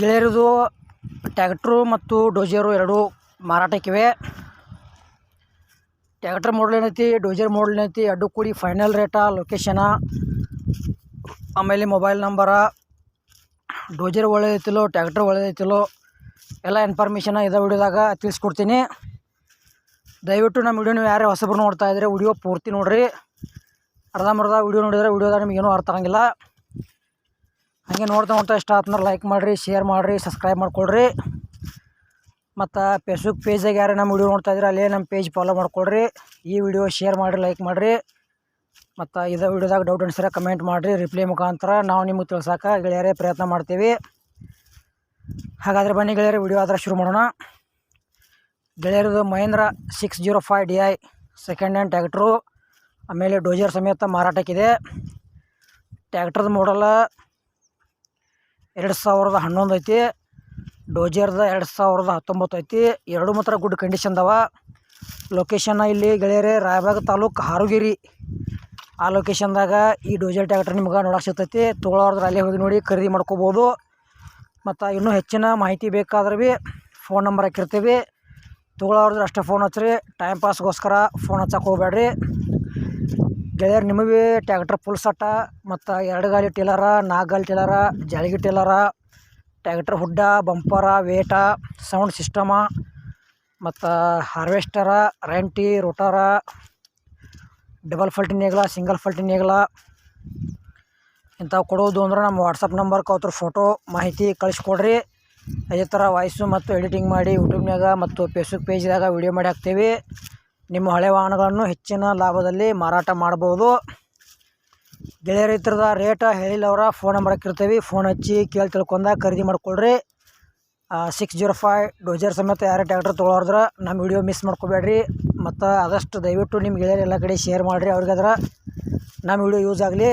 ಗೆಳೆಯರದು tractor ಮತ್ತು ಡೋಜರು ಎರಡು ಮಾರಾಟಕ್ಕಿವೆ. Tractor ಮಾಡಲ್ ಏನೈತಿ, ಡೋಜರ್ ಮಾಡಲ್ ಏನೈತಿ, ಎರಡು ಕೂಡಿ ಫೈನಲ್ ರೇಟ, ಲೊಕೇಶನ, ಆಮೇಲೆ ಮೊಬೈಲ್ ನಂಬರ, ಡೋಜರ್ ಒಳ್ಳೆದೈತಿಲ್ಲೋ ಟ್ಯಾಕ್ಟ್ರ್ ಒಳ್ಳೆದೈತಿಲ್ಲೋ ಎಲ್ಲ ಇನ್ಫಾರ್ಮೇಷನ್ ಇದೇ ವಿಡಿಯೋದಾಗ ತಿಳಿಸ್ಕೊಡ್ತೀನಿ. ದಯವಿಟ್ಟು ನಮ್ಮ ವಿಡಿಯೋ ನೀವು ಯಾರೇ ಹೊಸಬ್ರು ನೋಡ್ತಾ ಇದ್ದರೆ ವಿಡಿಯೋ ಪೂರ್ತಿ ನೋಡಿರಿ. ಅರ್ಧಂಬರ್ಧ ವಿಡಿಯೋ ನೋಡಿದರೆ ವಿಡಿಯೋದಾಗ ನಿಮಗೇನು ಅರ್ಥ ಆಗಂಗಿಲ್ಲ. ಹಾಗೆ ನೋಡ್ತಾ ಇಷ್ಟ ಆತಂದ್ರೆ ಲೈಕ್ ಮಾಡಿರಿ, ಶೇರ್ ಮಾಡಿರಿ, ಸಬ್ಸ್ಕ್ರೈಬ್ ಮಾಡ್ಕೊಳ್ರಿ. ಮತ್ತು ಫೇಸ್ಬುಕ್ ಪೇಜಾಗ ಯಾರು ನಮ್ಮ ವಿಡಿಯೋ ನೋಡ್ತಾ ಇದ್ರೆ ಅಲ್ಲೇ ನಮ್ಮ ಪೇಜ್ ಫಾಲೋ ಮಾಡ್ಕೊಳ್ರಿ. ಈ ವಿಡಿಯೋ ಶೇರ್ ಮಾಡಿರಿ, ಲೈಕ್ ಮಾಡಿರಿ. ಮತ್ತು ಇದೇ ವಿಡಿಯೋದಾಗ ಡೌಟ್ ಅನ್ಸಿದ್ರೆ ಕಮೆಂಟ್ ಮಾಡಿರಿ. ರಿಪ್ಲೈ ಮುಖಾಂತರ ನಾವು ನಿಮಗೆ ತಿಳ್ಸೋಕೆ ಗೆಳೆಯರೇ ಪ್ರಯತ್ನ ಮಾಡ್ತೀವಿ. ಹಾಗಾದರೆ ಬನ್ನಿ ಗೆಳೆಯರೇ, ವಿಡಿಯೋ ಆದ್ರೆ ಶುರು ಮಾಡೋಣ. ಗೆಳೆಯರದು Mahindra 605 DI second hand tractor, ಆಮೇಲೆ ಡೋಜರ್ ಸಮೇತ ಮಾರಾಟಕ್ಕಿದೆ. ಟ್ಯಾಕ್ಟ್ರದ ಮಾಡಲ್ಲ 2011 ಐತಿ, ಡೋಜರ್ದ 2019 ಐತಿ. ಎರಡು ಮಾತ್ರ ಗುಡ್ ಕಂಡೀಷನ್ದವ. ಲೊಕೇಶನ್ನ ಇಲ್ಲಿ ಗೆಳೆಯರೇ ರಾಯಬಾಗ ತಾಲೂಕು ಹಾರುಗಿರಿ. ಆ ಲೊಕೇಶನ್ದಾಗ ಈ ಡೋಜರ್ ಟ್ಯಾಕ್ಟ್ರ್ ನಿಮ್ಗೆ ನೋಡೋಕೆ ಸಿಗ್ತೈತಿ. ತೊಗೊಳೋರ್ದ್ರೆ ಅಲ್ಲೇ ಹೋಗಿ ನೋಡಿ ಖರೀದಿ ಮಾಡ್ಕೋಬೋದು. ಮತ್ತು ಇನ್ನೂ ಹೆಚ್ಚಿನ ಮಾಹಿತಿ ಬೇಕಾದ್ರೆ ಭೀ ಫೋನ್ ನಂಬರ್ ಹಾಕಿರ್ತೀವಿ. ತೊಗೊಳೋರ್ದ್ರೆ ಅಷ್ಟೇ ಫೋನ್ ಹಚ್ಚಿರಿ, ಟೈಮ್ ಪಾಸ್ಗೋಸ್ಕರ ಫೋನ್ ಹಚ್ಚಕ್ಕೆ ಹೋಗ್ಬೇಡ್ರಿ. ಗೆಳೆಯರು ನಿಮಗೆ ಟ್ಯಾಕ್ಟ್ರ್ ಫುಲ್ ಸಟ್ಟ ಮತ್ತು 2 ಗಾಲಿ ಟೇಲರ, 4 ಗಾಲಿ ಟೇಲರ, ಜಾಳಿಗೆ ಟೇಲರ, ಟ್ಯಾಕ್ಟ್ರ್ ಹುಡ್ಡ, ಬಂಪರ, ವೇಟ, ಸೌಂಡ್ ಸಿಸ್ಟಮ, ಮತ್ತು ಹಾರ್ವೆಸ್ಟರ, ರೆಂಟಿ, ರೋಟರ, ಡಬಲ್ ಫಲ್ಟಿ ನೇಗ್ಲ, ಸಿಂಗಲ್ ಫಲ್ಟಿ ನೇಗ್ಲ ಇಂಥವು ಕೊಡೋದು ಅಂದ್ರೆ ನಮ್ಮ ವಾಟ್ಸಪ್ ನಂಬರ್ಗೆ ಅವ್ರ ಫೋಟೋ ಮಾಹಿತಿ ಕಳಿಸ್ಕೊಡ್ರಿ. ಅದೇ ಥರ ವಾಯ್ಸು ಮತ್ತು ಎಡಿಟಿಂಗ್ ಮಾಡಿ ಯೂಟ್ಯೂಬ್ನಾಗ ಮತ್ತು ಫೇಸ್ಬುಕ್ ಪೇಜ್ದಾಗ ವಿಡಿಯೋ ಮಾಡಿ ಹಾಕ್ತೀವಿ. ನಿಮ್ಮ ಹಳೆ ವಾಹನಗಳನ್ನು ಹೆಚ್ಚಿನ ಲಾಭದಲ್ಲಿ ಮಾರಾಟ ಮಾಡ್ಬೋದು. ಗೆಳೆಯ ರೈತರದ ರೇಟ ಹೇಳಿಲ್ಲವ್ರ ಫೋನ್ ನಂಬರ್ ಹಾಕಿರ್ತೀವಿ. ಫೋನ್ ಹಚ್ಚಿ ಕೇಳಿ ತಿಳ್ಕೊಂಡಾಗ ಖರೀದಿ ಮಾಡ್ಕೊಳ್ರಿ. 605 ಡೋಜರ್ ಸಮೇತ ಯಾರೇ ಟ್ಯಾಕ್ಟ್ರ್ ತೊಗೊಳೋದ್ರೆ ನಮ್ಮ ವಿಡಿಯೋ ಮಿಸ್ ಮಾಡ್ಕೋಬೇಡ್ರಿ. ಮತ್ತು ಆದಷ್ಟು ದಯವಿಟ್ಟು ನಿಮ್ಮ ಗೆಳೆಯರು ಎಲ್ಲ ಕಡೆ ಶೇರ್ ಮಾಡಿರಿ, ಅವ್ರಿಗಾದ್ರೆ ನಮ್ಮ ವಿಡಿಯೋ ಯೂಸ್ ಆಗಲಿ.